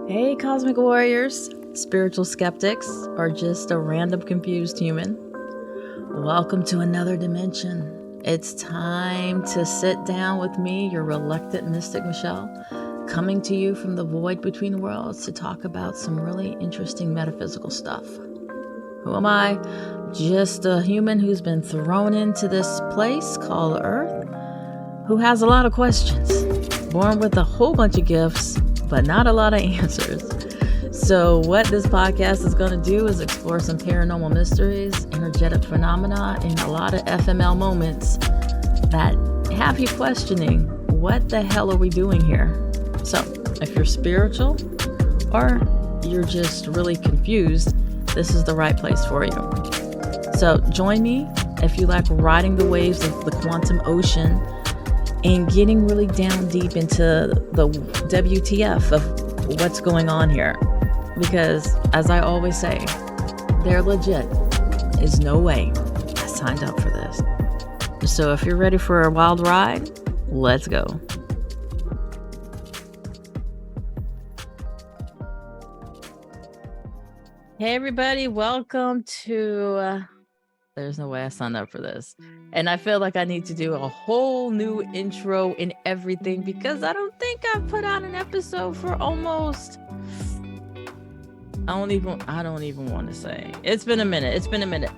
Hey, cosmic warriors, spiritual skeptics, or just a random confused human. Welcome to another dimension. It's time to sit down with me, your reluctant mystic Michelle, coming to you from the void between worlds to talk about some really interesting metaphysical stuff. Who am I? Just a human who's been thrown into this place called Earth, who has a lot of questions, born with a whole bunch of gifts, but not a lot of answers. So what this podcast is going to do is explore some paranormal mysteries, energetic phenomena, and a lot of FML moments that have you questioning, what the hell are we doing here? So if you're spiritual or you're just really confused, this is the right place for you. So join me if you like riding the waves of the quantum ocean and getting really down deep into the WTF of what's going on here. Because, as I always say, there legit is no way I signed up for this. So if you're ready for a wild ride, let's go. Hey everybody, welcome to... There's no way I signed up for this. And I feel like I need to do a whole new intro and everything because I don't think I've put out an episode for almost... I don't even want to say. It's been a minute.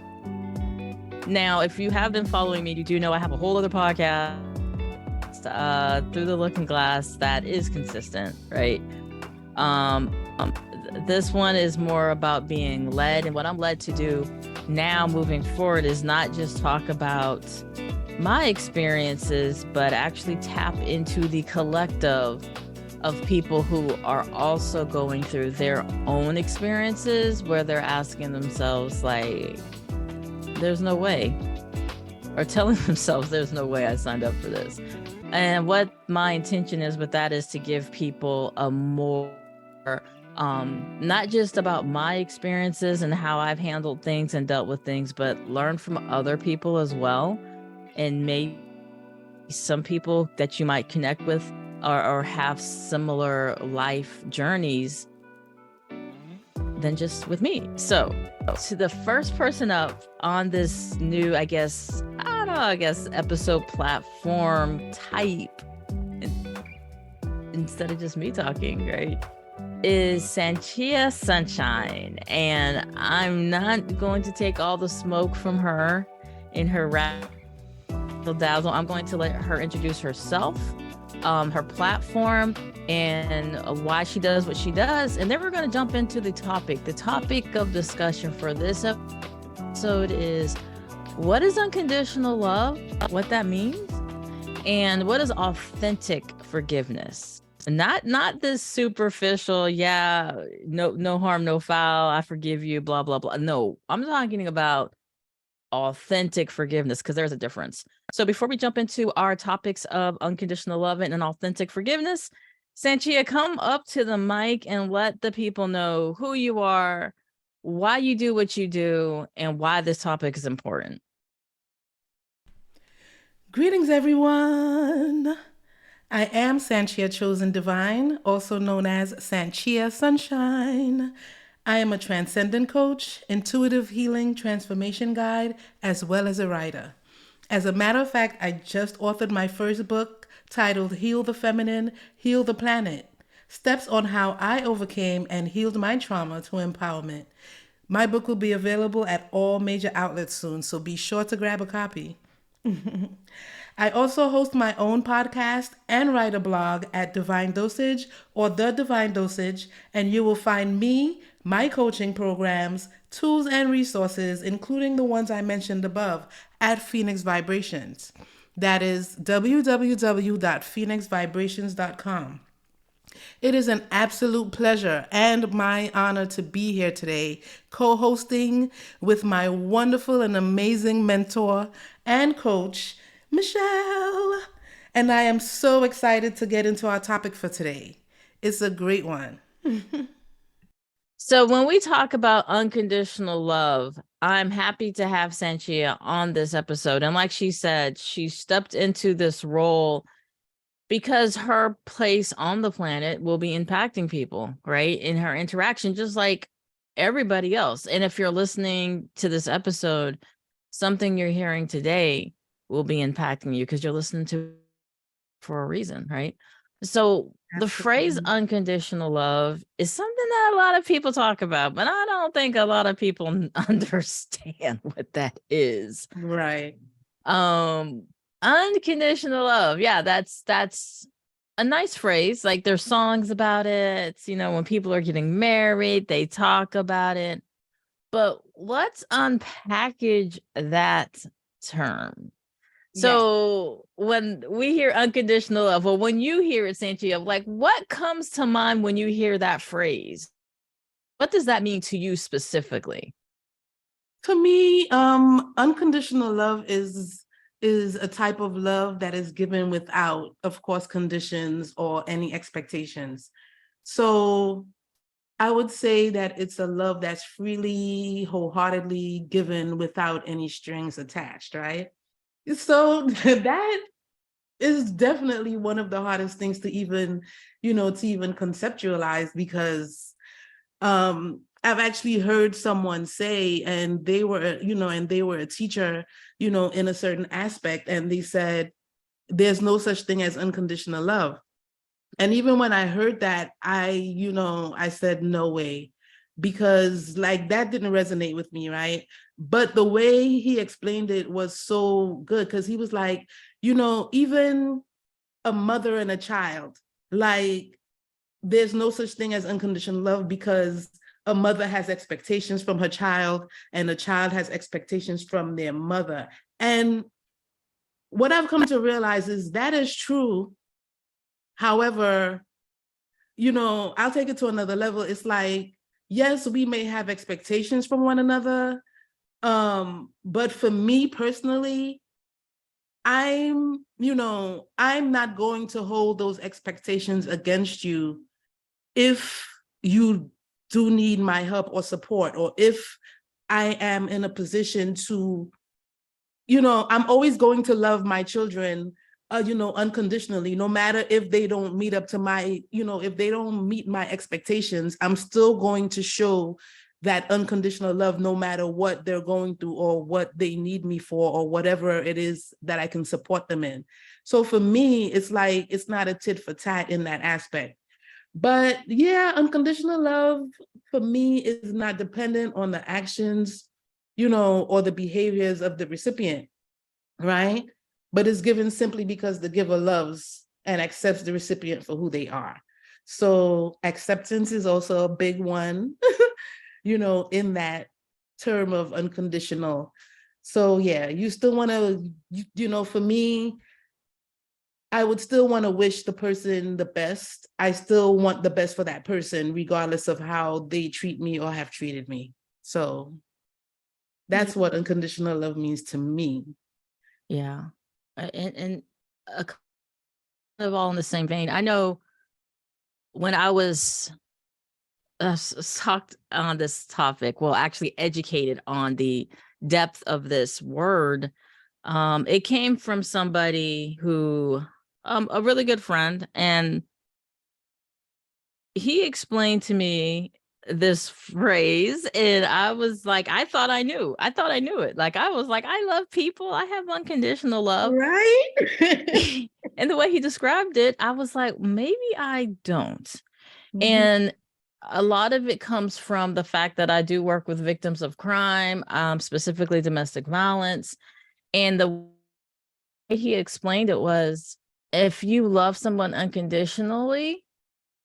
Now, if you have been following me, you do know I have a whole other podcast, Through the Looking Glass, that is consistent, right? This one is more about being led, and what I'm led to do now moving forward is not just talk about my experiences, but actually tap into the collective of people who are also going through their own experiences where they're asking themselves, like, there's no way, or telling themselves there's no way I signed up for this. And what my intention is with that is to give people a more not just about my experiences and how I've handled things and dealt with things, but learn from other people as well. And maybe some people that you might connect with or have similar life journeys than just with me. So to the first person up on this new, episode platform type, instead of just me talking, right, is Sanchia Sunshine. And I'm not going to take all the smoke from her in her razzle dazzle. I'm going to let her introduce herself, her platform, and why she does what she does. And then we're going to jump into the topic. The topic of discussion for this episode is, what is unconditional love? What that means? And what is authentic forgiveness? Not this superficial, no harm, no foul, I forgive you, blah, blah, blah. No, I'm talking about authentic forgiveness, because there's a difference. So before we jump into our topics of unconditional love and authentic forgiveness, Sanchia, come up to the mic and let the people know who you are, why you do what you do, and why this topic is important. Greetings, everyone. I am Sanchia Divine, also known as Sanchia Sunshine. I am a transcendent coach, intuitive healing transformation guide, as well as a writer. As a matter of fact, I just authored my first book titled Heal the Feminine, Heal the Planet. Steps on how I overcame and healed my trauma to empowerment. My book will be available at all major outlets soon, so be sure to grab a copy. I also host my own podcast and write a blog at Divine Dosage or The Divine Dosage, and you will find me, my coaching programs, tools, and resources, including the ones I mentioned above, at Phoenix Vibrations. That is www.phoenixvibrations.com. It is an absolute pleasure and my honor to be here today, co-hosting with my wonderful and amazing mentor and coach, Michelle. And I am so excited to get into our topic for today. It's a great one. So when we talk about unconditional love, I'm happy to have Sanchia on this episode. And like she said, she stepped into this role because her place on the planet will be impacting people, right? In her interaction, just like everybody else. And if you're listening to this episode, something you're hearing today will be impacting you because you're listening to for a reason, right? So the phrase Absolutely. unconditional love is something that a lot of people talk about, but I don't think a lot of people understand what that is. Right. Unconditional love. Yeah, that's a nice phrase. Like there's songs about it. You know, when people are getting married, they talk about it. But let's unpackage that term. Yes. So when we hear unconditional love, or when you hear it, Sanchia, like what comes to mind when you hear that phrase? What does that mean to you specifically? To me, unconditional love is a type of love that is given without, of course, conditions or any expectations. So I would say that it's a love that's freely, wholeheartedly given without any strings attached, right? So that is definitely one of the hardest things to even, to even conceptualize, because I've actually heard someone say, and they were, and they were a teacher, in a certain aspect, and they said, there's no such thing as unconditional love. And even when I heard that, I said, no way, because like that didn't resonate with me, right? But the way he explained it was so good, because he was like, even a mother and a child, like there's no such thing as unconditional love, because a mother has expectations from her child and a child has expectations from their mother. And what I've come to realize is that is true. However, I'll take it to another level. It's like, yes, we may have expectations from one another. But for me personally, I'm not going to hold those expectations against you if you do need my help or support, or if I am in a position to, I'm always going to love my children, unconditionally, no matter if they don't meet up to my, if they don't meet my expectations, I'm still going to show that unconditional love, no matter what they're going through or what they need me for, or whatever it is that I can support them in. So for me, it's like, it's not a tit for tat in that aspect. But yeah, unconditional love for me is not dependent on the actions, or the behaviors of the recipient, right? But it's given simply because the giver loves and accepts the recipient for who they are. So acceptance is also a big one, in that term of unconditional. So yeah, you still want to, for me, I would still want to wish the person the best. I still want the best for that person, regardless of how they treat me or have treated me. So that's what unconditional love means to me. Yeah. And kind of all in the same vein. I know when I was talked on this topic, well, actually educated on the depth of this word, it came from somebody who, a really good friend, and he explained to me this phrase, and I was like, I thought I knew. I thought I knew it. Like I was like, I love people. I have unconditional love. Right? And the way he described it, I was like, maybe I don't. Mhm. And a lot of it comes from the fact that I do work with victims of crime, specifically domestic violence. And the way he explained it was, if you love someone unconditionally,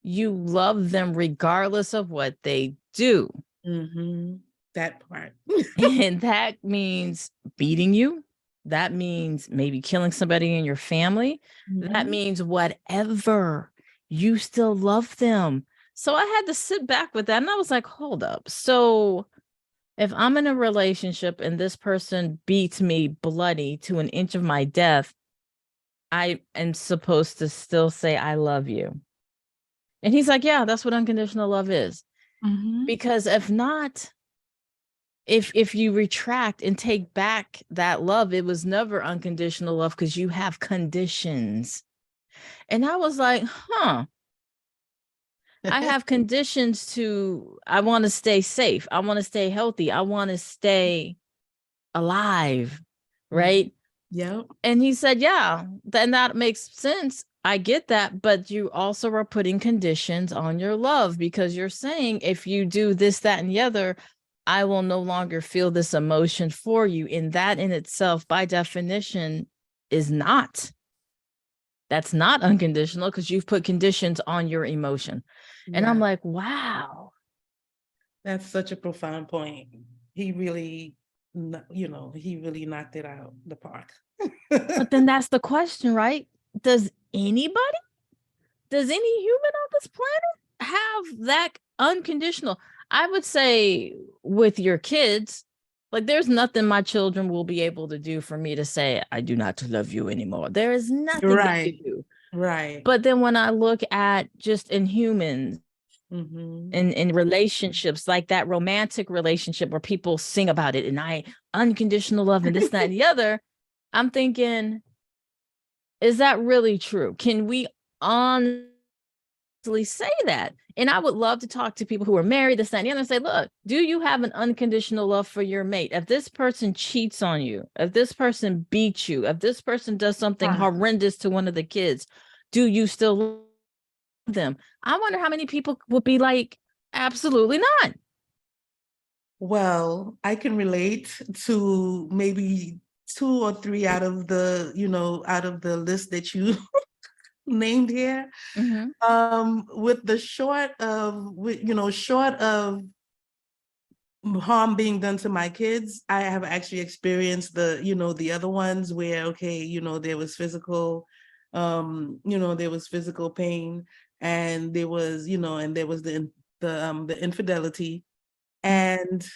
you love them regardless of what they do. Mhm. That part. And that means beating you. That means maybe killing somebody in your family. That Mhm. means whatever. You still love them. So I had to sit back with that and I was like, hold up. So if I'm in a relationship and this person beats me bloody to an inch of my death, I am supposed to still say, I love you. And he's like, yeah, that's what unconditional love is. Mhm. Because if not, if you retract and take back that love, it was never unconditional love because you have conditions. And I was like, I have conditions I want to stay safe. I want to stay healthy. I want to stay alive. Right. Yep. And he said, yeah, then that makes sense. I get that. But you also are putting conditions on your love, because you're saying if you do this, that, and the other, I will no longer feel this emotion for you. And that in itself, by definition, is not. That's not unconditional, because you've put conditions on your emotion. And I'm like, wow. That's such a profound point. He really, he really knocked it out the park. But then that's the question, right? Does any human on this planet have that unconditional? I would say with your kids, like there's nothing my children will be able to do for me to say, I do not love you anymore. There is nothing they can do. Right. But then when I look at just in humans, in relationships, like that romantic relationship where people sing about it and unconditional love and this, that, and the other, I'm thinking, is that really true? Can we honestly say that? And I would love to talk to people who are married, this, that, and the other, and say, look, do you have an unconditional love for your mate? If this person cheats on you, if this person beats you, if this person does something horrendous to one of the kids, do you still love them? I wonder how many people would be like, absolutely not. Well, I can relate to maybe 2 or 3 out of the list that you named here. With the short of harm being done to my kids, I have actually experienced the other ones where, okay, there was physical, there was physical pain, and there was, the infidelity. And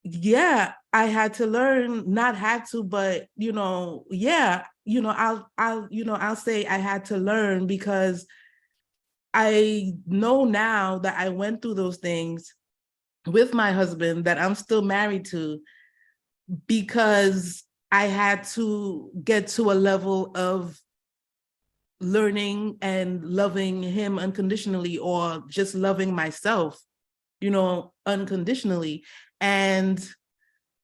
yeah, I had to learn, not had to, but, I'll say I had to learn, because I know now that I went through those things with my husband that I'm still married to, because I had to get to a level of learning and loving him unconditionally, or just loving myself, unconditionally. And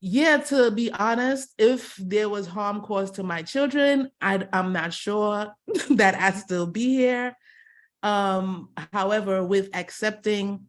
yeah, to be honest, if there was harm caused to my children, I'm not sure that I'd still be here. However, with accepting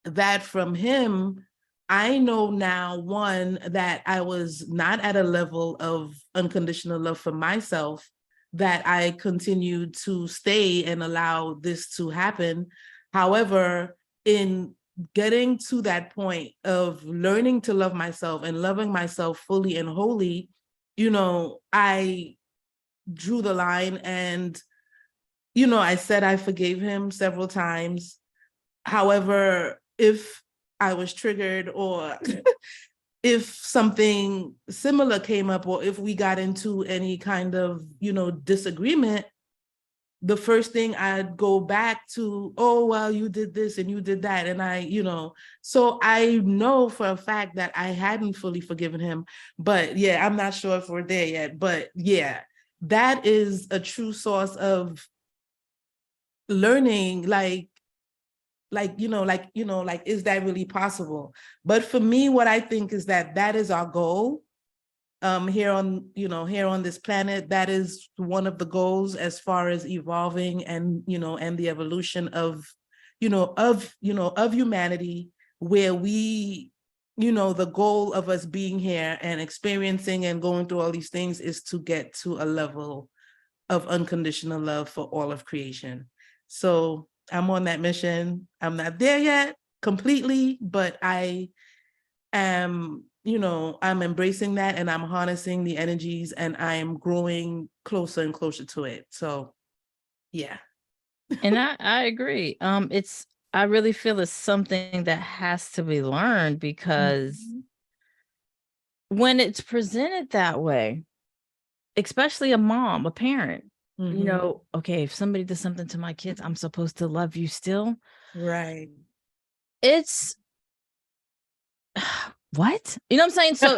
that from him, I know now, one, that I was not at a level of unconditional love for myself, that I continued to stay and allow this to happen. However, in getting to that point of learning to love myself and loving myself fully and wholly, I drew the line, and, I said I forgave him several times. However, if I was triggered, or if something similar came up, or if we got into any kind of, disagreement, the first thing I'd go back to, oh, well, you did this and you did that. And so I know for a fact that I hadn't fully forgiven him. But yeah, I'm not sure if we're there yet. But yeah, that is a true source of learning, is that really possible? But for me, what I think is that is our goal. Here on this planet, that is one of the goals, as far as evolving and the evolution of humanity, where we, the goal of us being here and experiencing and going through all these things is to get to a level of unconditional love for all of creation. So I'm on that mission. I'm not there yet completely, but I am, I'm embracing that, and I'm harnessing the energies, and I'm growing closer and closer to it. So yeah. And I agree. I really feel it's something that has to be learned, because when it's presented that way, especially a mom, a parent, okay, if somebody does something to my kids, I'm supposed to love you still. Right. It's what? You know what I'm saying? So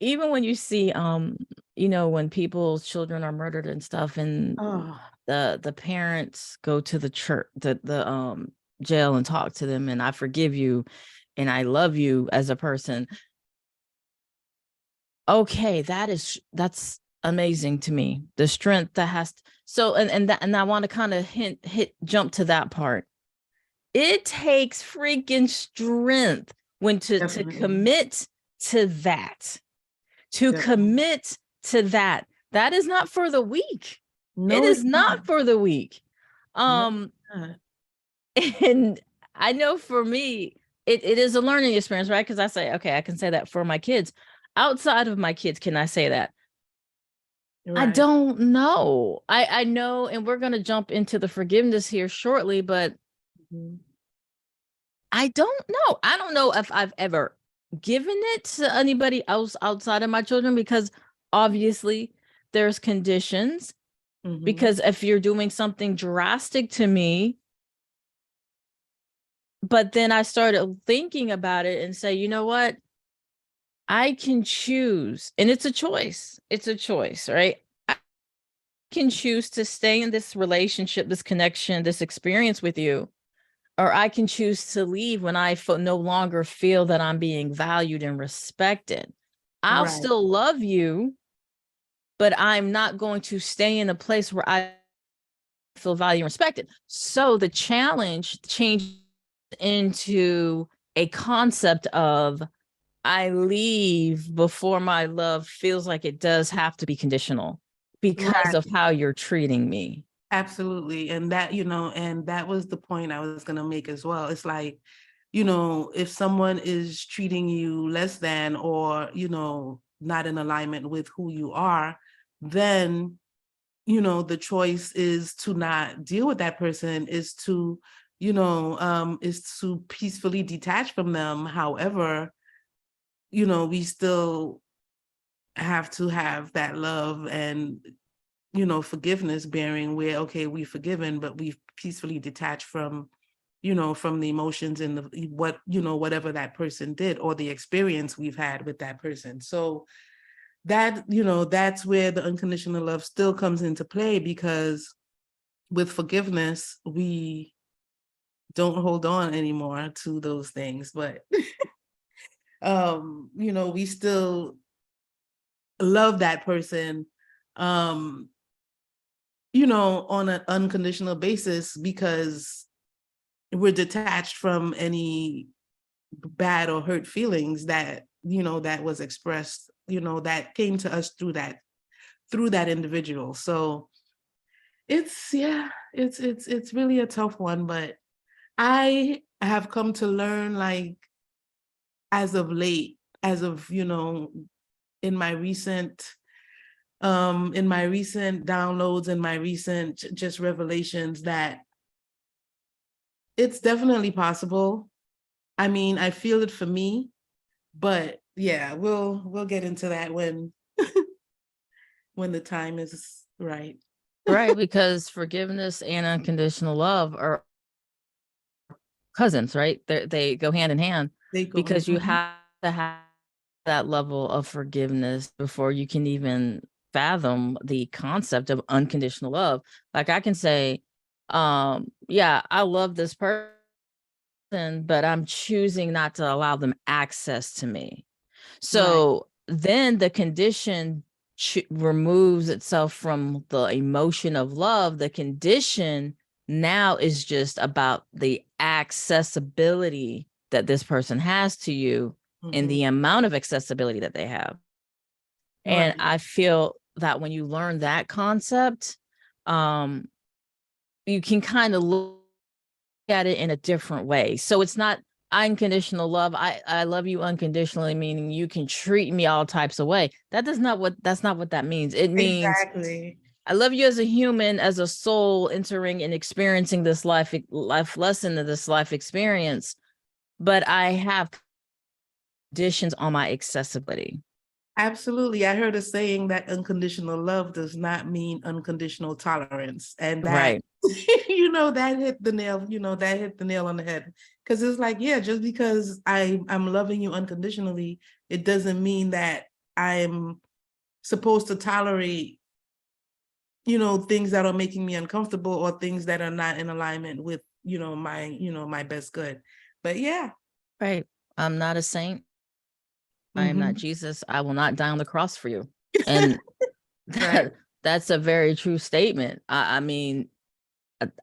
even when you see you know, when people's children are murdered and stuff, and Oh, the parents go to the church, the jail, and talk to them, and I forgive you and I love you as a person. Okay, that's amazing to me. The strength that has so and I want to kind of jump to that part. It takes freaking strength when to definitely. commit to that. To Definitely. commit to that. That is not for the weak. It No, it's is not. not for the weak. No, Um it's not. and I know for me, it is a learning experience, right? Because I say, okay, I can say that for my kids. Outside of my kids, can I say that? I Right. don't know. I know, and we're gonna jump into the forgiveness here shortly, but Mhm. I don't know. I don't know if I've ever given it to anybody else outside of my children, because obviously there's conditions. Mhm. Because if you're doing something drastic to me, but then I started thinking about it and say, you know what? I can choose, and it's a choice. It's a choice, right? I can choose to stay in this relationship, this connection, this experience with you, or I can choose to leave when I no longer feel that I'm being valued and respected. I'll Right. still love you, but I'm not going to stay in a place where I feel valued and respected. So the challenge changed into a concept of I leave before my love feels like it does have to be conditional because of Right. how you're treating me. Absolutely. And that, and that was the point I was going to make as well. It's like, if someone is treating you less than or, not in alignment with who you are, then, the choice is to not deal with that person, is to peacefully detach from them. However, we still have to have that love and forgiveness bearing where, okay, we've forgiven, but we've peacefully detached from, from the emotions and whatever that person did or the experience we've had with that person. So that, that's where the unconditional love still comes into play, because with forgiveness, we don't hold on anymore to those things. But, we still love that person, um, on an unconditional basis, because we're detached from any bad or hurt feelings that, that was expressed, that came to us through that individual. So it's, yeah, it's really a tough one, but I have come to learn, like, as of late, as of, in my recent downloads and my recent just revelations, that it's definitely possible. I mean, I feel it for me, but yeah, we'll get into that when the time is right. Right, because forgiveness and unconditional love are cousins, right? They go hand in hand, They go because you mhm. have to have that level of forgiveness before you can even fathom the concept of unconditional love. Like I can say, yeah, I love this person, but I'm choosing not to allow them access to me. Right. So then the condition removes itself from the emotion of love. The condition now is just about the accessibility that this person has to you and Mhm. the amount of accessibility that they have. And Right. I feel that when you learn that concept, um, you can kind of look at it in a different way. So it's not unconditional love. I love you unconditionally, meaning you can treat me all types of way. That's not what that means. It means Exactly. I love you as a human, as a soul entering and experiencing this life lesson of this life experience, but I have conditions on my accessibility. Absolutely. I heard a saying that unconditional love does not mean unconditional tolerance. And that, Right. that hit the nail on the head. Because it's like, yeah, just because I'm loving you unconditionally, it doesn't mean that I'm supposed to tolerate, things that are making me uncomfortable or things that are not in alignment with, my best good. But yeah. Right. I'm not a saint. I am not Jesus. I will not die on the cross for you. And Right. that's a very true statement. I mean,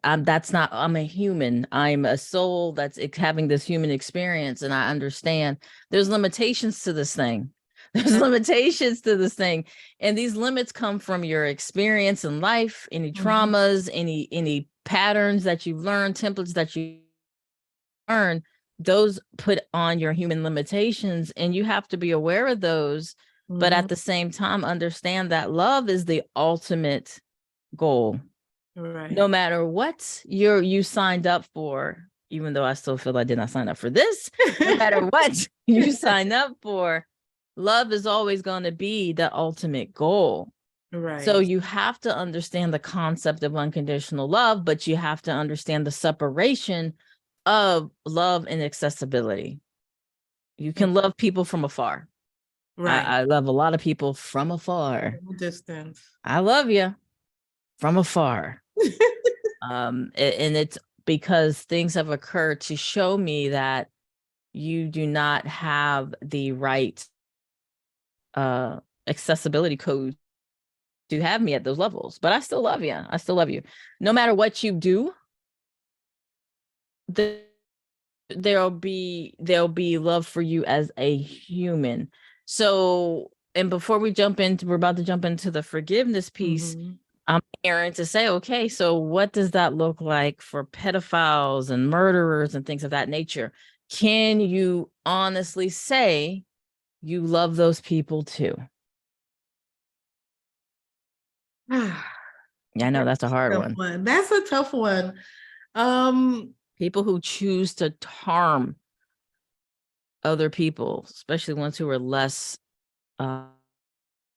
I'm a human. I'm a soul that's having this human experience. And I understand there's limitations to this thing. There's limitations to this thing. And these limits come from your experience in life, any traumas, any patterns that you've learned, templates that you learn, those put on your human limitations. And you have to be aware of those. But at the same time, understand that love is the ultimate goal. Right. No matter what you signed up for, even though I still feel I did not sign up for this, no matter what you sign up for, love is always going to be the ultimate goal. Right. So you have to understand the concept of unconditional love, but you have to understand the separation of love and accessibility. You can love people from afar. Right. I love a lot of people from afar. Distance. I love you from afar. And it's because things have occurred to show me that you do not have the right accessibility code to have me at those levels. But I still love you. I still love you. No matter what you do, there'll be love for you as a human. So, and before we're about to jump into the forgiveness piece. I'm hearing to say, okay, so what does that look like for pedophiles and murderers and things of that nature? Can you honestly say you love those people too? Yeah, I know that's a hard one. That's a tough one. People who choose to harm other people, especially ones who are less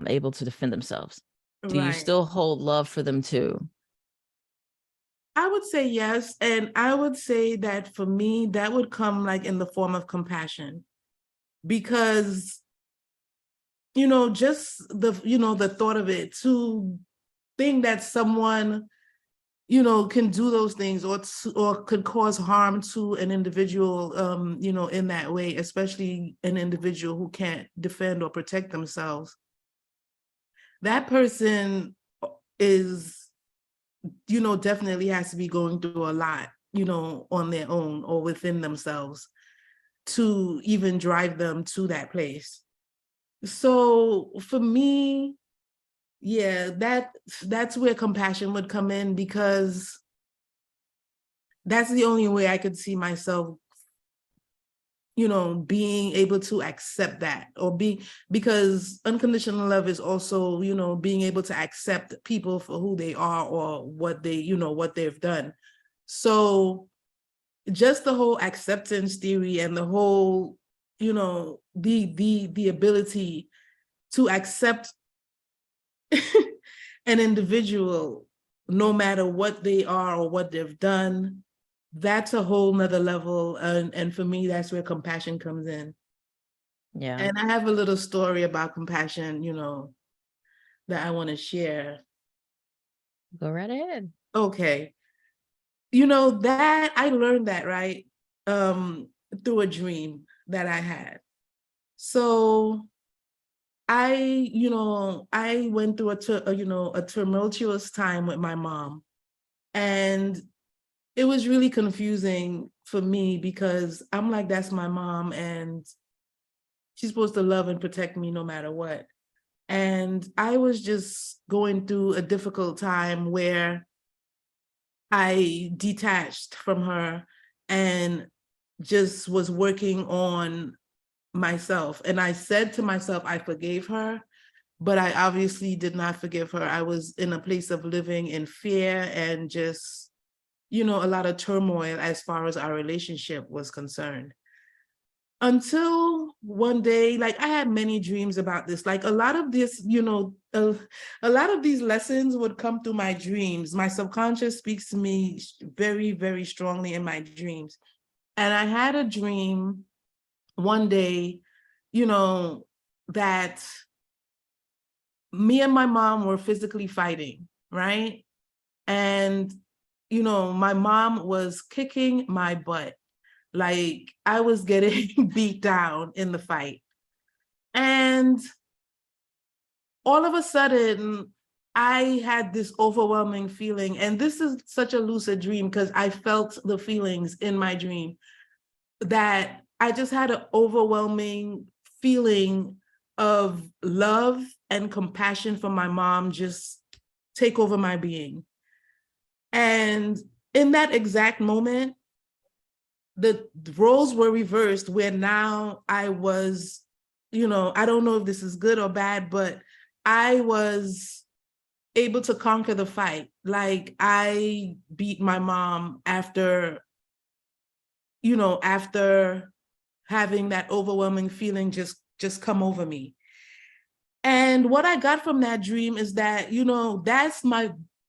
able to defend themselves. Do you still hold love for them too? I would say yes. And I would say that for me, that would come like in the form of compassion. Because, just the thought of it, to think that someone, can do those things or could cause harm to an individual, in that way, especially an individual who can't defend or protect themselves. That person is, definitely has to be going through a lot, on their own or within themselves to even drive them to that place. So for me, yeah, that's where compassion would come in, because that's the only way I could see myself, being able to accept that, because unconditional love is also, being able to accept people for who they are or what what they've done. So just the whole acceptance theory and the whole, the ability to accept an individual, no matter what they are or what they've done, that's a whole nother level. And for me, that's where compassion comes in. Yeah. And I have a little story about compassion, that I want to share. Go right ahead. Okay. That I learned that, right, through a dream that I had. So I went through a tumultuous time with my mom, and it was really confusing for me because I'm like, that's my mom and she's supposed to love and protect me no matter what. And I was just going through a difficult time where I detached from her and just was working on myself. And I said to myself, I forgave her, but I obviously did not forgive her. I was in a place of living in fear and just, a lot of turmoil as far as our relationship was concerned. Until one day, like I had many dreams about this, like a lot of this, a lot of these lessons would come through my dreams. My subconscious speaks to me very, very strongly in my dreams. And I had a dream one day, that me and my mom were physically fighting, right? And, my mom was kicking my butt. Like, I was getting beat down in the fight. And all of a sudden, I had this overwhelming feeling. And this is such a lucid dream because I felt the feelings in my dream, that I just had an overwhelming feeling of love and compassion for my mom just take over my being. And in that exact moment, the roles were reversed, where now I was, I don't know if this is good or bad, but I was able to conquer the fight. Like, I beat my mom after having that overwhelming feeling just come over me. And what I got from that dream is that,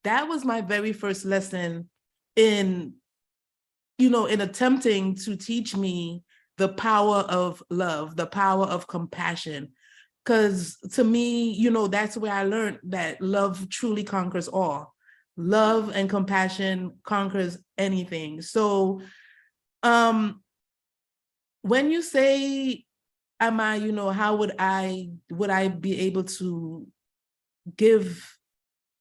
that was my very first lesson in attempting to teach me the power of love, the power of compassion. Because to me, that's where I learned that love truly conquers all. Love and compassion conquers anything. So when you say, am I, how would I be able to give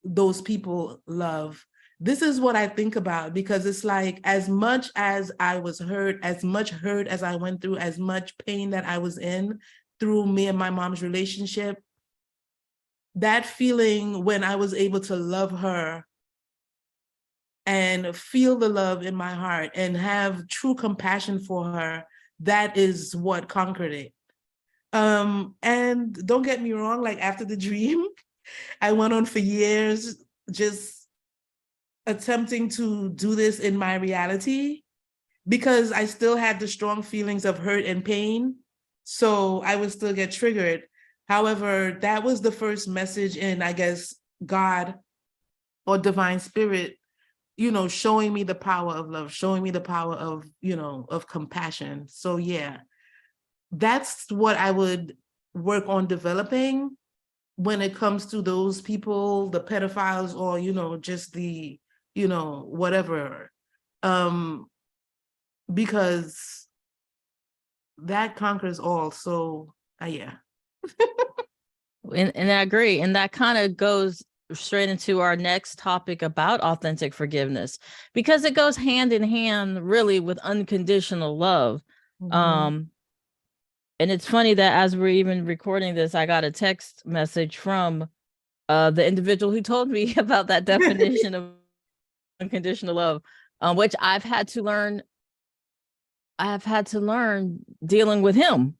those people love? This is what I think about, because it's like, as much as I was hurt, as much hurt as I went through, as much pain that I was in through me and my mom's relationship, that feeling when I was able to love her and feel the love in my heart and have true compassion for her, that is what conquered it. And don't get me wrong, like, after the dream, I went on for years just attempting to do this in my reality, because I still had the strong feelings of hurt and pain. So I would still get triggered. However, that was the first message in, I guess, God or divine spirit, showing me the power of love, showing me the power of, of compassion. So yeah, that's what I would work on developing when it comes to those people, the pedophiles, or, just the, whatever. Because that conquers all. So yeah. And I agree. And that kind of goes straight into our next topic about authentic forgiveness, because it goes hand in hand really with unconditional love. Mhm. And it's funny that as we're even recording this, I got a text message from the individual who told me about that definition of unconditional love, which I've had to learn dealing with him,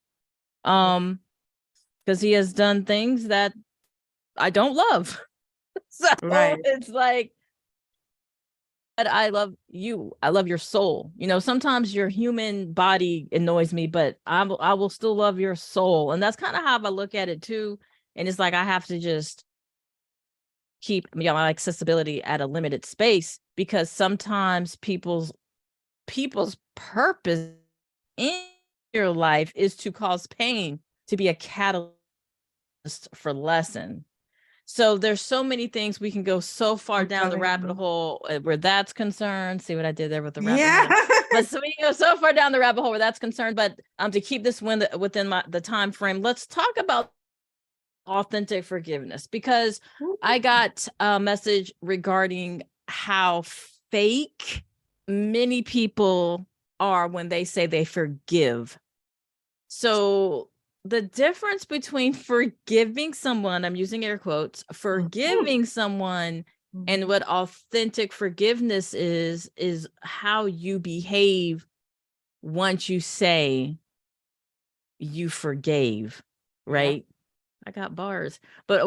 because he has done things that I don't love. So Right. it's like, but I love you. I love your soul. Sometimes your human body annoys me, but I will still love your soul. And that's kind of how I look at it too. And it's like, I have to just keep my accessibility at a limited space, because sometimes people's purpose in your life is to cause pain, to be a catalyst for lesson. So there's so many things we can go so far down the rabbit hole where that's concerned. See what I did there with the rabbit hole? But so we go so far down the rabbit hole where that's concerned. But to keep this within the time frame, let's talk about authentic forgiveness, because I got a message regarding how fake many people are when they say they forgive. So the difference between forgiving someone, I'm using air quotes, forgiving someone, and what authentic forgiveness is how you behave once you say you forgave, right? Yeah. I got bars. But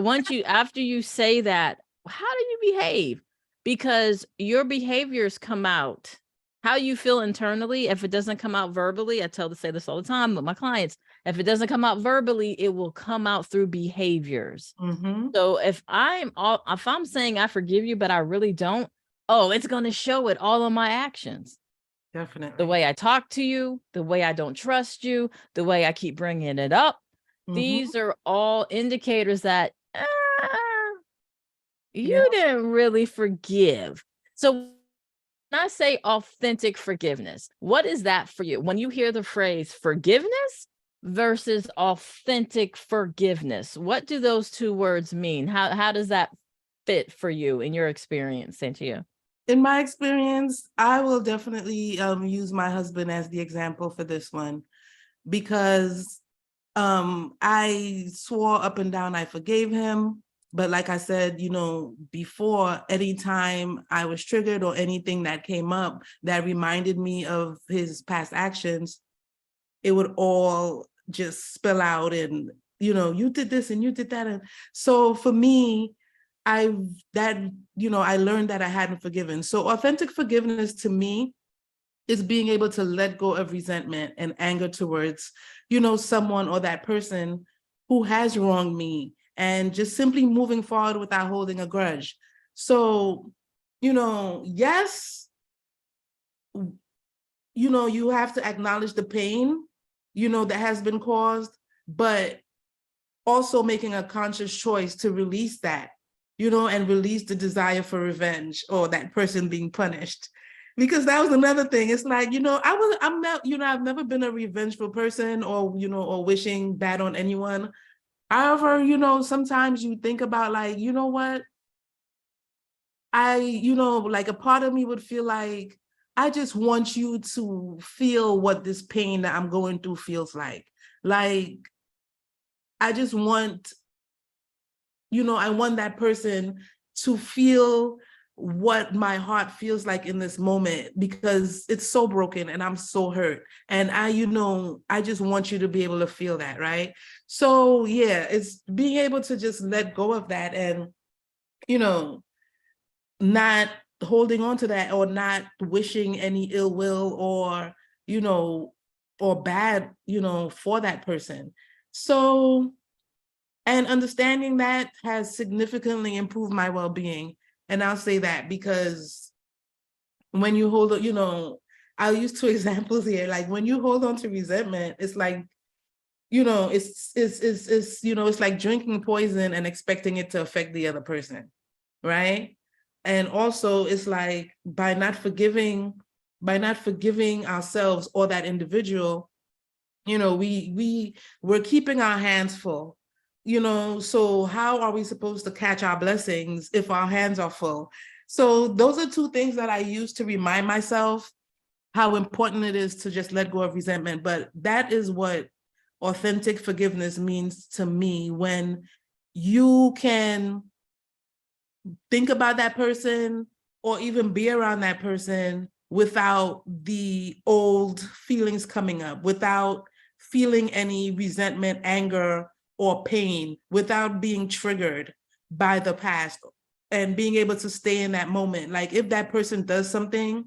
after you say that, how do you behave? Because your behaviors come out. How you feel internally, if it doesn't come out verbally, I say this all the time with my clients, if it doesn't come out verbally, it will come out through behaviors. So if I'm saying I forgive you, but I really don't, it's going to show it all on my actions. Definitely. The way I talk to you, the way I don't trust you, the way I keep bringing it up. These are all indicators that you didn't really forgive. So when I say authentic forgiveness, what is that for you? When you hear the phrase forgiveness versus authentic forgiveness, what do those two words mean? How does that fit for you in your experience, Sanchia? In my experience, I will definitely use my husband as the example for this one, because I swore up and down I forgave him. But like I said, before, anytime I was triggered or anything that came up that reminded me of his past actions, it would all just spill out and, you did this and you did that. And so for me, I learned that I hadn't forgiven. So authentic forgiveness to me is being able to let go of resentment and anger towards, someone or that person who has wronged me, and just simply moving forward without holding a grudge. So, yes, you have to acknowledge the pain, that has been caused, but also making a conscious choice to release that, and release the desire for revenge or that person being punished. Because that was another thing. It's like, I've never been a revengeful person, or, or wishing bad on anyone. However, sometimes you think about like, you know what? Like a part of me would feel like, I just want you to feel what this pain that I'm going through feels like. Like, I just want, I want that person to feel what my heart feels like in this moment, because it's so broken and I'm so hurt. And I just want you to be able to feel that, right? So yeah, it's being able to just let go of that and, not holding on to that, or not wishing any ill will or, or bad, for that person. So, and understanding that has significantly improved my well-being. And I'll say that because when you hold, I'll use two examples here. Like when you hold on to resentment, it's like, it's like drinking poison and expecting it to affect the other person, right? And also it's like by not forgiving ourselves or that individual, we're keeping our hands full. So how are we supposed to catch our blessings if our hands are full? So those are two things that I use to remind myself how important it is to just let go of resentment. But that is what authentic forgiveness means to me, when you can think about that person or even be around that person without the old feelings coming up, without feeling any resentment, anger, or pain, without being triggered by the past, and being able to stay in that moment. Like if that person does something,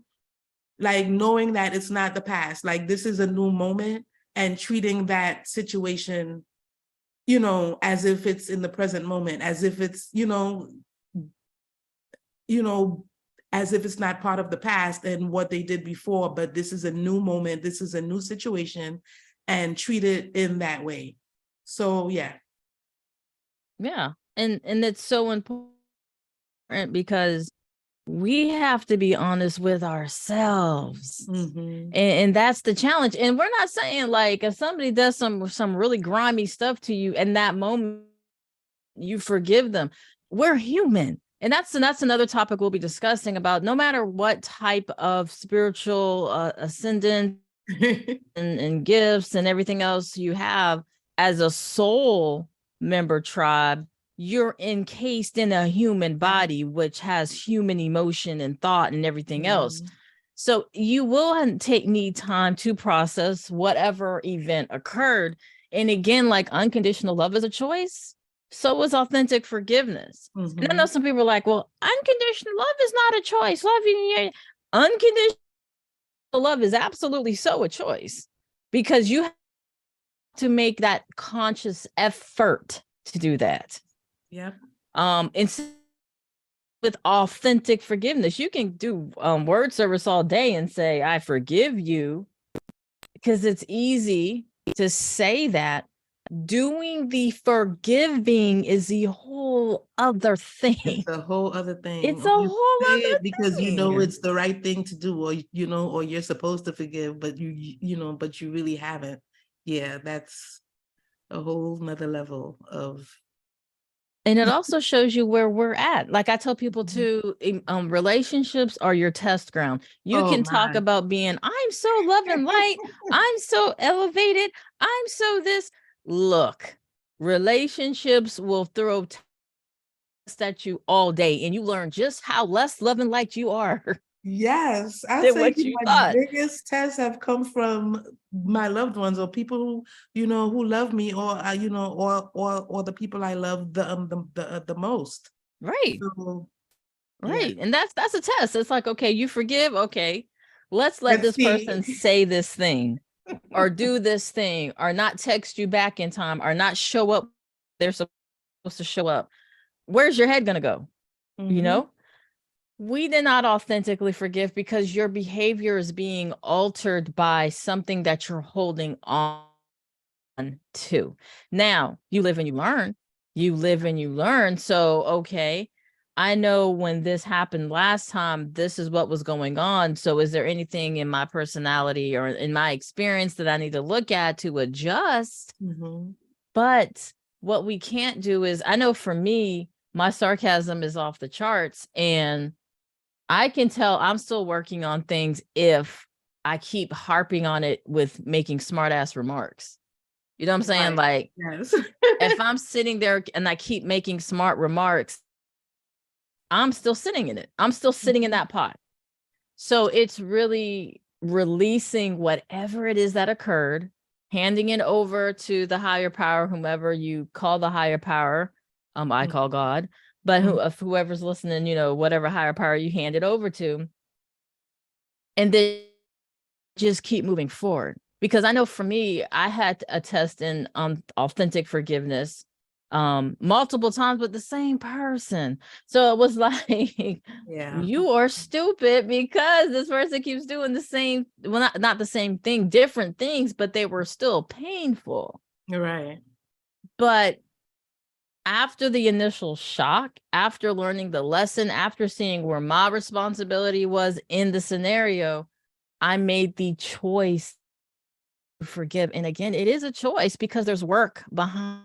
like knowing that it's not the past, like this is a new moment, and treating that situation, as if it's in the present moment, as if it's, as if it's not part of the past and what they did before, but this is a new moment, this is a new situation, and treat it in that way. So yeah. Yeah. And it's so important because we have to be honest with ourselves. And that's the challenge. And we're not saying like if somebody does some really grimy stuff to you in that moment, you forgive them. We're human. And that's another topic we'll be discussing about. No matter what type of spiritual ascendant and gifts and everything else you have as a soul member tribe, you're encased in a human body, which has human emotion and thought and everything else. So you will need time to process whatever event occurred. And again, like unconditional love is a choice. So is authentic forgiveness. And I know some people are like, well, unconditional love is not a choice. Unconditional love is absolutely so a choice, because you have to make that conscious effort to do that. Yeah. And with authentic forgiveness, you can do word service all day and say, I forgive you, because it's easy to say that. Doing the forgiving is the whole other thing. It's a whole other thing. It's a whole say other it because thing. you know it's the right thing to do, or or you're supposed to forgive, but but you really haven't. Yeah, that's a whole nother level of. And it also shows you where we're at. Like I tell people too, relationships are your test ground. You Oh can talk my. about being, I'm so love and light, I'm so elevated, I'm so this. Look, relationships will throw tests at you all day, and you learn just how less love and light you are Yes, I than say what you my thought. biggest tests have come from my loved ones, or people who who love me, or or the people I love the most. Right. So yeah, Right. And that's a test. It's like, okay, you forgive. Okay, let's let let's this person see. say this thing or do this thing or not text you back in time or not show up. They're supposed to show up. Where's your head going to go? You Mhm. know, we did not authentically forgive because your behavior is being altered by something that you're holding on to. Now, you live and you learn. You live and you learn. So, okay, I know when this happened last time, this is what was going on. So, is there anything in my personality or in my experience that I need to look at to adjust? Mhm. But what we can't do is, I know for me, my sarcasm is off the charts, and I can tell I'm still working on things if I keep harping on it with making smart ass remarks. You know what I'm saying? Right. Like, Yes. if I'm sitting there and I keep making smart remarks, I'm still sitting in it. I'm still sitting in that pot. So it's really releasing whatever it is that occurred, handing it over to the higher power, whomever you call the higher power. I call God, but whoever's listening, whatever higher power you hand it over to, and then just keep moving forward. Because I know for me, I had a test in authentic forgiveness multiple times with the same person. So it was like, Yeah. you are stupid because this person keeps doing the same, well, not the same thing, different things, but they were still painful. You're right. But after the initial shock, after learning the lesson, after seeing where my responsibility was in the scenario, I made the choice to forgive. And again, it is a choice because there's work behind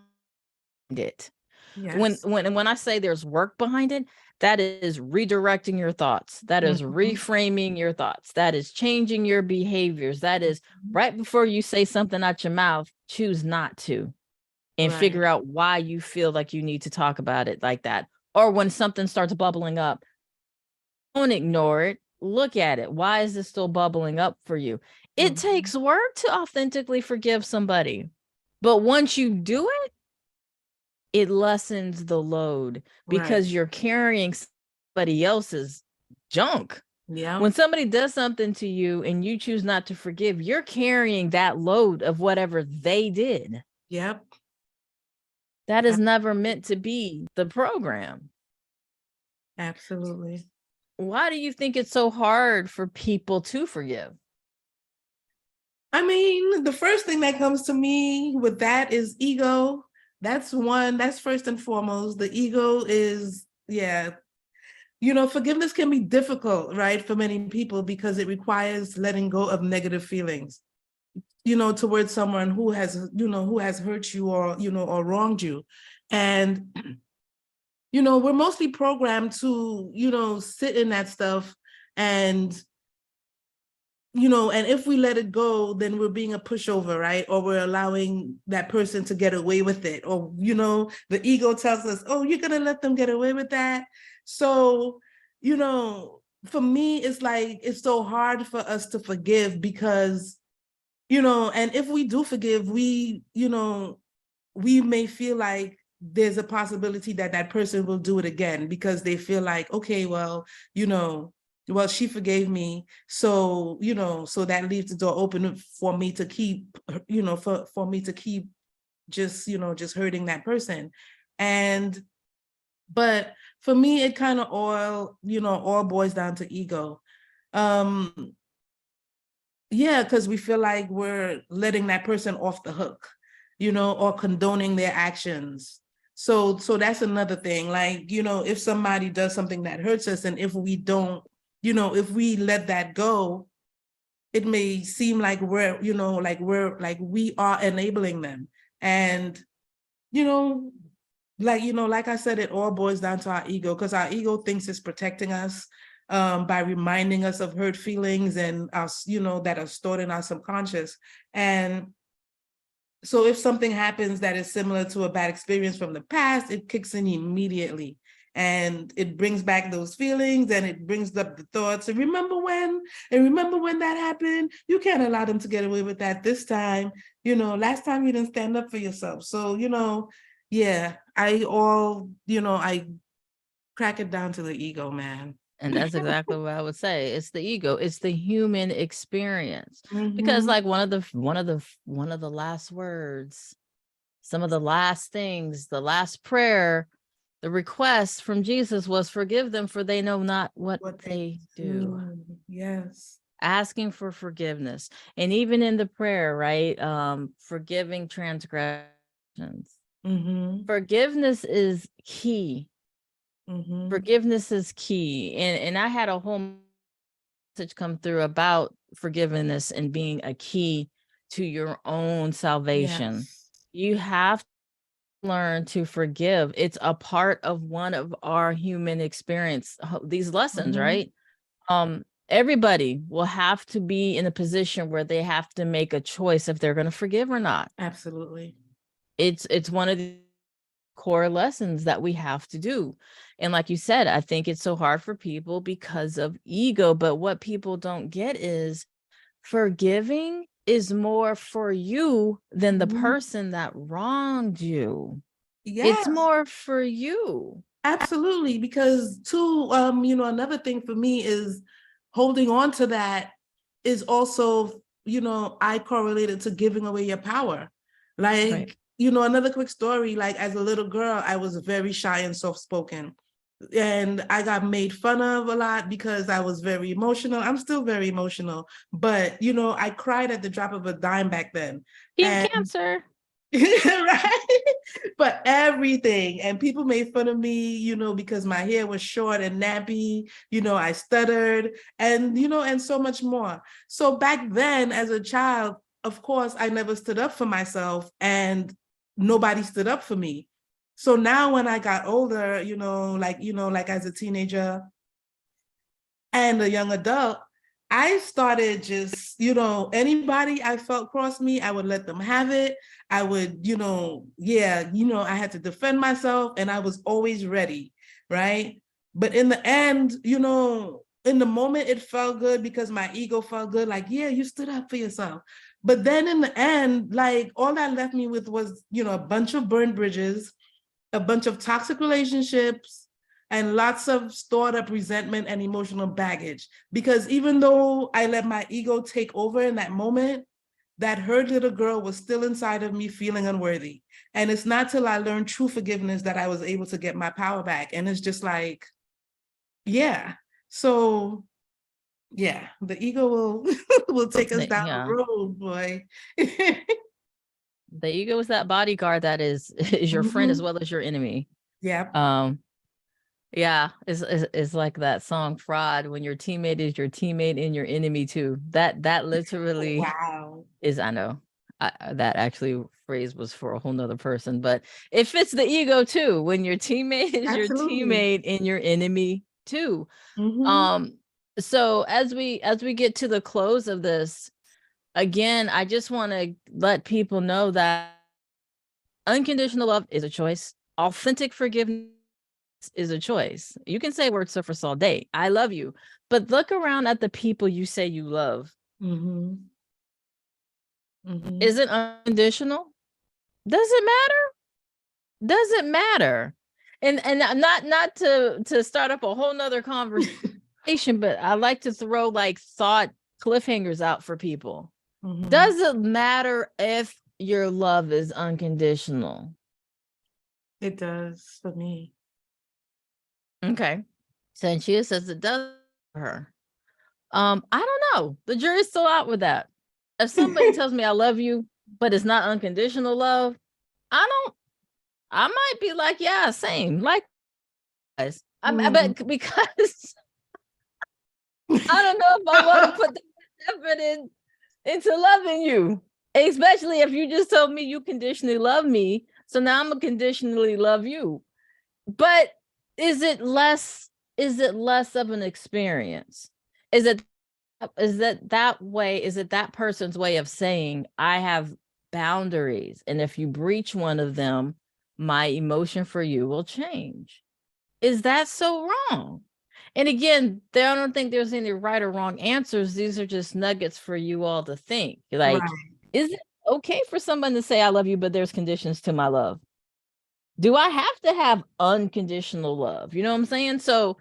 it. When Yes. when I say there's work behind it, that is redirecting your thoughts. That is Mhm. reframing your thoughts. That is changing your behaviors. That is Mhm. right before you say something out your mouth, choose not to and Right. figure out why you feel like you need to talk about it like that. Or when something starts bubbling up, don't ignore it. Look at it. Why is this still bubbling up for you? It Mhm. takes work to authentically forgive somebody. But once you do it, it lessens the load Right. because you're carrying somebody else's junk. Yeah. When somebody does something to you and you choose not to forgive, you're carrying that load of whatever they did. Yep. That is never meant to be the program. Absolutely. Why do you think it's so hard for people to forgive? I mean, the first thing that comes to me with that is ego. That's one, that's first and foremost. The ego is, yeah. Forgiveness can be difficult, right, for many people because it requires letting go of negative feelings, towards someone who has, who has hurt you or, or wronged you. And, we're mostly programmed to, sit in that stuff and and if we let it go, then we're being a pushover, right? Or we're allowing that person to get away with it. Or, the ego tells us, oh, you're going to let them get away with that. So, for me, it's like, it's so hard for us to forgive because, and if we do forgive, we may feel like there's a possibility that that person will do it again because they feel like, okay, well, well, she forgave me. So, so that leaves the door open for me to keep, for me to keep just, just hurting that person. But for me, it kind of all boils down to ego. Yeah, because we feel like we're letting that person off the hook. or condoning their actions. So that's another thing. Like, if somebody does something that hurts us, and if we don't, if we let that go, it may seem like we are enabling them. And, like I said, it all boils down to our ego, because our ego thinks it's protecting us by reminding us of hurt feelings and us, that are stored in our subconscious. And so if something happens that is similar to a bad experience from the past, it kicks in immediately. And it brings back those feelings, and it brings up the thoughts. And remember when that happened? You can't allow them to get away with that this time. Last time you didn't stand up for yourself. So, yeah, I crack it down to the ego, man. And that's exactly what I would say. It's the ego. It's the human experience. Because like one of the last words, some of the last things, the last prayer, the request from Jesus was, forgive them, for they know not what they do. Yes. Asking for forgiveness. And even in the prayer, right? Forgiving transgressions. Forgiveness is key. Forgiveness is key. And I had a whole message come through about forgiveness and being a key to your own salvation. Yes. You have to learn to forgive. It's a part of one of our human experience, these lessons, right? Everybody will have to be in a position where they have to make a choice if they're going to forgive or not. Absolutely. It's one of the core lessons that we have to do. And like you said, I think it's so hard for people because of ego. But what people don't get is forgiving is more for you than the person that wronged you. Yes. It's more for you. Absolutely. Because too, another thing for me is holding on to that is also, I correlate it to giving away your power. Like, Right. Another quick story, like as a little girl, I was very shy and soft-spoken. And I got made fun of a lot because I was very emotional. I'm still very emotional, but I cried at the drop of a dime back then. Cancer. Right? But everything. And people made fun of me, because my hair was short and nappy, I stuttered, and and so much more. So back then, as a child, of course, I never stood up for myself, and nobody stood up for me. So now when I got older, like as a teenager and a young adult, I started just, anybody I felt crossed me, I would let them have it. I would, I had to defend myself, and I was always ready, right? But in the end, in the moment, it felt good because my ego felt good. Like, yeah, you stood up for yourself. But then in the end, like all that left me with was, a bunch of burned bridges, a bunch of toxic relationships, and lots of stored up resentment and emotional baggage. Because even though I let my ego take over in that moment, that hurt little girl was still inside of me, feeling unworthy. And it's not till I learned true forgiveness that I was able to get my power back. And it's just like, yeah. So yeah, the ego will take us down the road, boy. The ego is that bodyguard that is your friend as well as your enemy. Yeah. Yeah, it's like that song Fraud, when your teammate is your teammate and your enemy too. That literally is, I know, that actually phrase was for a whole nother person, but it fits the ego too, when your teammate is your teammate and your enemy too. So as we get to the close of this, again, I just want to let people know that unconditional love is a choice. Authentic forgiveness is a choice. You can say words surface all day, I love you, but look around at the people you say you love. Is it unconditional? Does it matter? Does it matter? And not to start up a whole nother conversation, but I like to throw like thought cliffhangers out for people. Does it matter if your love is unconditional? It does for me. Okay. Sanchia says it does for her. I don't know. The jury's still out with that. If somebody tells me I love you, but it's not unconditional love, I might be like, yeah, same. Likewise. But because I don't know if I want to put the effort into loving you, especially if you just told me you conditionally love me. So now I'm gonna conditionally love you. But is it less of an experience? Is it that way? Is it that person's way of saying I have boundaries, and if you breach one of them, my emotion for you will change? Is that so wrong? And again, I don't think there's any right or wrong answers. These are just nuggets for you all to think. Like, Right. is it okay for someone to say I love you, but there's conditions to my love? Do I have to have unconditional love? You know what I'm saying? So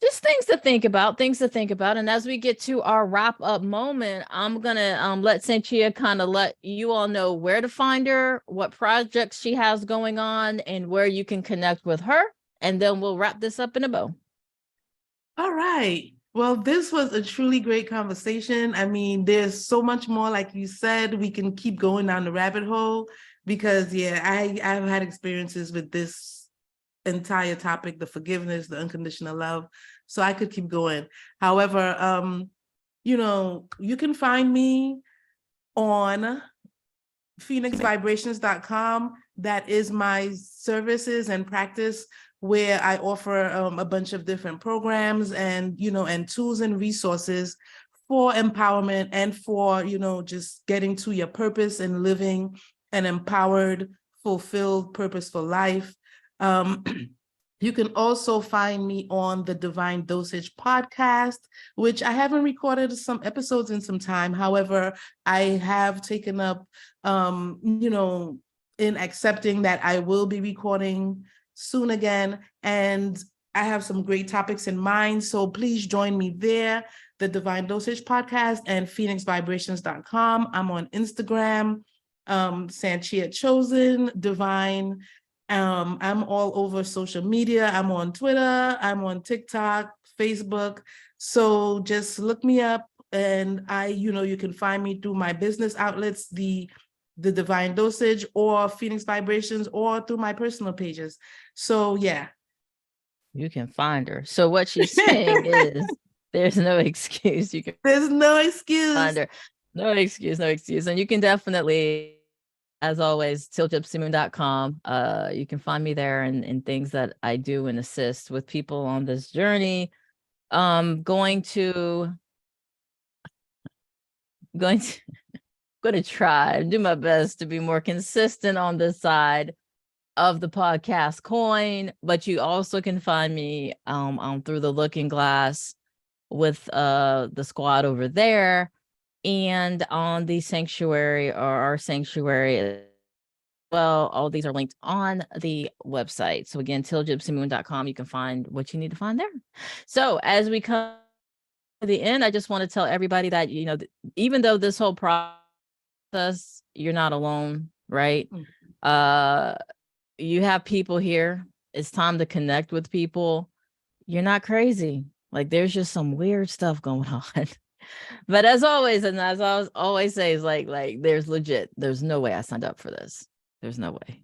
just things to think about. And as we get to our wrap up moment, I'm gonna let Sanchia kind of let you all know where to find her, what projects she has going on, and where you can connect with her. And then we'll wrap this up in a bow. All right. Well, this was a truly great conversation. I mean, there's so much more, like you said, we can keep going down the rabbit hole because, yeah, I've had experiences with this entire topic, the forgiveness, the unconditional love. So I could keep going. However, you can find me on phoenixvibrations.com. That is my services and practice where I offer a bunch of different programs and, and tools and resources for empowerment and for, just getting to your purpose and living an empowered, fulfilled, purposeful life. You can also find me on the Divine Dosage podcast, which I haven't recorded some episodes in some time. However, I have taken up, in accepting that I will be recording soon again. And I have some great topics in mind. So please join me there, the Divine Dosage podcast and phoenixvibrations.com. I'm on Instagram, Sanchia Chosen, Divine. I'm all over social media. I'm on Twitter, I'm on TikTok, Facebook. So just look me up and you can find me through my business outlets, the Divine Dosage or Phoenix Vibrations, or through my personal pages. So yeah. You can find her. So what she's saying is there's no excuse. There's no excuse. Find her. No excuse. And you can definitely, as always, tillgypsymoon.com. You can find me there and things that I do and assist with people on this journey. Going to try and do my best to be more consistent on this side of the podcast coin, but you also can find me through the Looking Glass with the squad over there, and on the sanctuary, or our sanctuary. Well, all these are linked on the website. So again, tillgypsymoon.com, you can find what you need to find there. So as we come to the end, I just want to tell everybody that, even though this whole process, you're not alone, right? You have people here. It's time to connect with people. You're not crazy. Like, there's just some weird stuff going on. But as always, and as I always say, is like there's no way I signed up for this. There's no way.